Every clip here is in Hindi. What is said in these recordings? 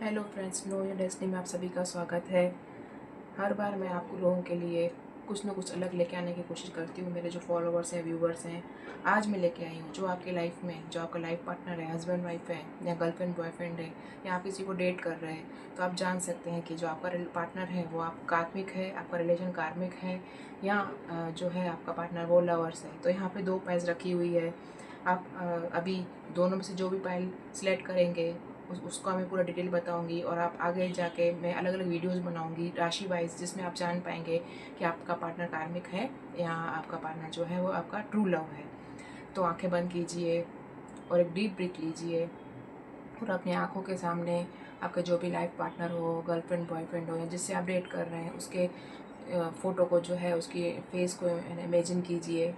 Hello friends, know your destiny में आप सभी का स्वागत है। हर बार मैं आप लोगों के लिए कुछ ना कुछ अलग लेके आने की कोशिश करती हूँ। मेरे जो फॉलोवर्स हैं, व्यूवर्स हैं, आज मैं लेके आई हूँ जो आपके लाइफ में, जो आपका लाइफ पार्टनर है, हस्बैंड वाइफ है या गर्लफ्रेंड बॉयफ्रेंड है या आप किसी को डेट कर रहे हैं, तो आप जान सकते हैं कि जो आपका पार्टनर है वो आप कार्मिक है, आपका रिलेशन कार्मिक है या जो है आपका पार्टनर वो लवर्स है। तो यहाँ पर 2 पाइल्स रखी हुई है। आप अभी दोनों में से जो भी पाइल सिलेक्ट करेंगे उसका मैं पूरा डिटेल बताऊंगी और आप आगे जाके मैं अलग अलग वीडियोस बनाऊंगी राशि वाइज, जिसमें आप जान पाएंगे कि आपका पार्टनर कार्मिक है या आपका पार्टनर जो है वो आपका ट्रू लव है। तो आंखें बंद कीजिए और एक डीप ब्रीथ लीजिए और अपनी आंखों के सामने आपका जो भी लाइफ पार्टनर हो, गर्लफ्रेंड बॉयफ्रेंड हो या जिससे आप डेट कर रहे हैं, उसके फ़ोटो को जो है, उसकी फेस को इमेजिन कीजिए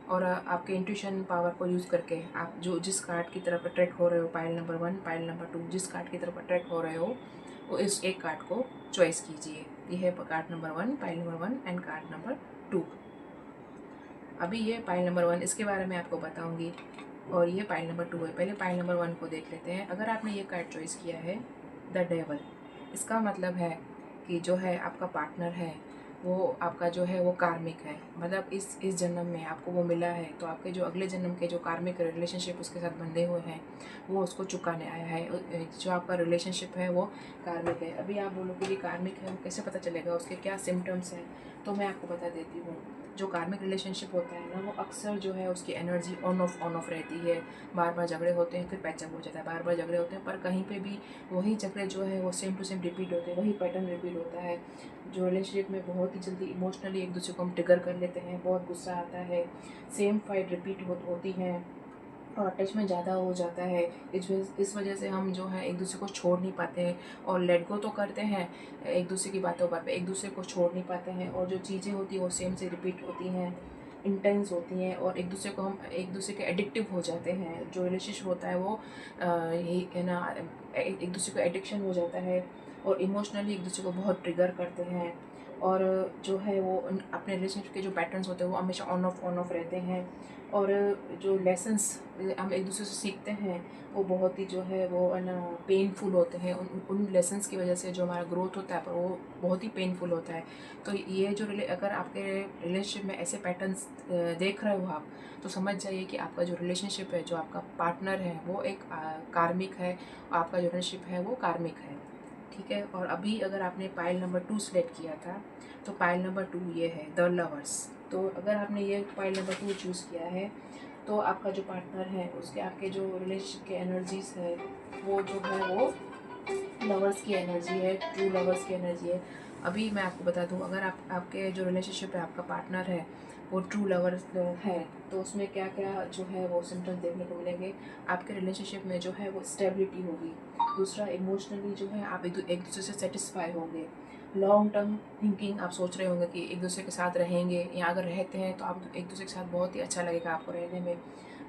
और आपके इंट्यूशन पावर को यूज़ करके आप जो जिस कार्ड की तरफ अट्रैक्ट हो रहे हो, पाइल नंबर 1, पाइल नंबर 2, जिस कार्ड की तरफ अट्रैक्ट हो रहे हो वो इस एक कार्ड को चॉइस कीजिए। ये है card number 1, pile number 1 and card number 2। अभी ये पाइल नंबर 1, इसके बारे में आपको बताऊंगी और ये पाइल नंबर 2 है। पहले पाइल नंबर 1 को देख लेते हैं। अगर आपने ये कार्ड चॉइस किया है द डेवल, इसका मतलब है कि जो है आपका पार्टनर है वो आपका जो है वो कार्मिक है। मतलब इस जन्म में आपको वो मिला है, तो आपके जो अगले जन्म के जो कार्मिक रिलेशनशिप उसके साथ बंधे हुए हैं वो उसको चुकाने आया है। जो आपका रिलेशनशिप है वो कार्मिक है। अभी आप बोलोगे कि कार्मिक है, वो कैसे पता चलेगा, उसके क्या सिम्टम्स हैं? तो मैं आपको बता देती हूँ। जो कार्मिक रिलेशनशिप होता है ना, वो अक्सर जो है उसकी एनर्जी ऑन ऑफ रहती है। बार बार झगड़े होते हैं, फिर पैचअप हो जाता है, बार बार झगड़े होते हैं, पर कहीं पे भी वही झगड़े जो है वो सेम टू सेम रिपीट होते हैं, वही पैटर्न रिपीट होता है। जो रिलेशनशिप में बहुत ही जल्दी इमोशनली एक दूसरे को हम ट्रिगर कर लेते हैं, बहुत गुस्सा आता है, सेम फाइट रिपीट होती है और अटैचमेंट ज़्यादा हो जाता है। इस वजह से हम जो है एक दूसरे को छोड़ नहीं पाते हैं और लेट गो तो करते हैं एक दूसरे की बातों पर, एक दूसरे को छोड़ नहीं पाते हैं और जो चीज़ें होती हैं वो सेम से रिपीट होती हैं, इंटेंस होती हैं और हम एक दूसरे के एडिक्टिव हो जाते हैं। जो रिलेशनशिप होता है वो यही है ना, एक दूसरे को एडिक्शन हो जाता है और इमोशनली एक दूसरे को बहुत ट्रिगर करते हैं और जो है वो अपने रिलेशनशिप के जो पैटर्न्स होते हैं वो हमेशा ऑन ऑफ रहते हैं और जो लेसन्स हम एक दूसरे से सीखते हैं वो बहुत ही जो है वो है ना पेनफुल होते हैं। उन लेसन्स की वजह से जो हमारा ग्रोथ होता है पर वो बहुत ही पेनफुल होता है। तो ये जो अगर आपके रिलेशनशिप में ऐसे पैटर्न्स देख रहे हो आप, तो समझ जाइए कि आपका जो रिलेशनशिप है, जो आपका पार्टनर है वो एक कार्मिक है, आपका जो रिलेशनशिप है वो कार्मिक है। ठीक है। और अभी अगर आपने पाइल नंबर 2 सेलेक्ट किया था, तो पाइल नंबर 2 ये है द लवर्स। तो अगर आपने ये पाइल नंबर 2 चूज़ किया है, तो आपका जो पार्टनर है उसके आपके जो रिलेशनशिप के एनर्जीज है वो जो है वो लवर्स की एनर्जी है, ट्रू लवर्स की एनर्जी है। अभी मैं आपको बता दूं, अगर आपके जो रिलेशनशिप है, आपका पार्टनर है वो ट्रू लवर है, तो उसमें क्या क्या जो है वो सिम्टम्स देखने को मिलेंगे। आपके रिलेशनशिप में जो है वो स्टेबिलिटी होगी। दूसरा, इमोशनली जो है आप एक दूसरे से सेटिस्फाई होंगे। लॉन्ग टर्म थिंकिंग आप सोच रहे होंगे कि एक दूसरे के साथ रहेंगे, या अगर रहते हैं तो आप एक दूसरे के साथ बहुत ही अच्छा लगेगा आपको रहने में।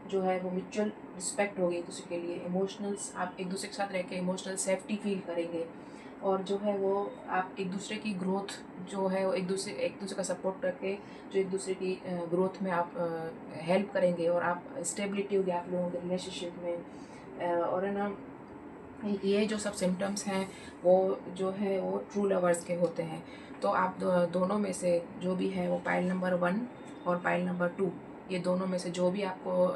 जो है वो म्यूचुअल रिस्पेक्ट होगी एक दूसरे के लिए। इमोशनल्स, आप एक दूसरे के साथ रह के इमोशनल सेफ्टी फील करेंगे और जो है वो आप एक दूसरे की ग्रोथ जो है वो एक दूसरे का सपोर्ट करके जो एक दूसरे की ग्रोथ में आप हेल्प करेंगे और आप स्टेबिलिटी होगी आप लोगों के रिलेशनशिप में। और है ना, ये जो सब सिम्टम्स हैं वो जो है वो ट्रू लवर्स के होते हैं। तो आप दोनों में से जो भी है वो पाइल नंबर 1 और पाइल नंबर 2, ये दोनों में से जो भी आपको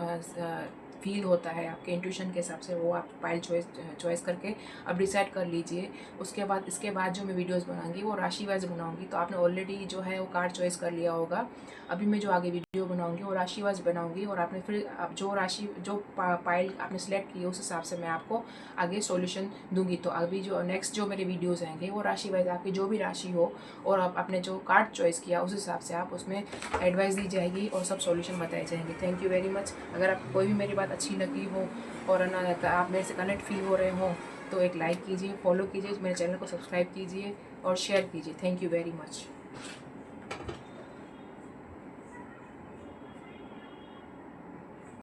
फील होता है आपके इंट्यूशन के हिसाब से, वो आप पाइल चॉइस करके अब डिसाइड कर लीजिए। उसके बाद इसके बाद जो मैं वीडियोस बनाऊंगी वो राशि वाइज बनाऊंगी। तो आपने ऑलरेडी जो है वो कार्ड चॉइस कर लिया होगा। अभी मैं जो आगे वीडियो बनाऊंगी वो राशि वाइज बनाऊंगी और आपने फिर आप जो राशि जो पाइल आपने सेलेक्ट की उस हिसाब से मैं आपको आगे सॉल्यूशन दूंगी। तो अभी जो नेक्स्ट जो मेरे वीडियोस आएंगे वो राशि वाइज, आपकी जो भी राशि हो और आप आपने जो कार्ड चॉइस किया उस हिसाब से आप उसमें एडवाइस दी जाएगी और सब सॉल्यूशन बताए जाएंगे। Thank you very much. अगर आपको कोई भी मेरी बात अच्छी लगी हो और ना आप मेरे से कनेक्ट फील हो रहे हो तो एक लाइक कीजिए, फॉलो कीजिए, मेरे चैनल को सब्सक्राइब कीजिए और शेयर कीजिए। Thank you very much.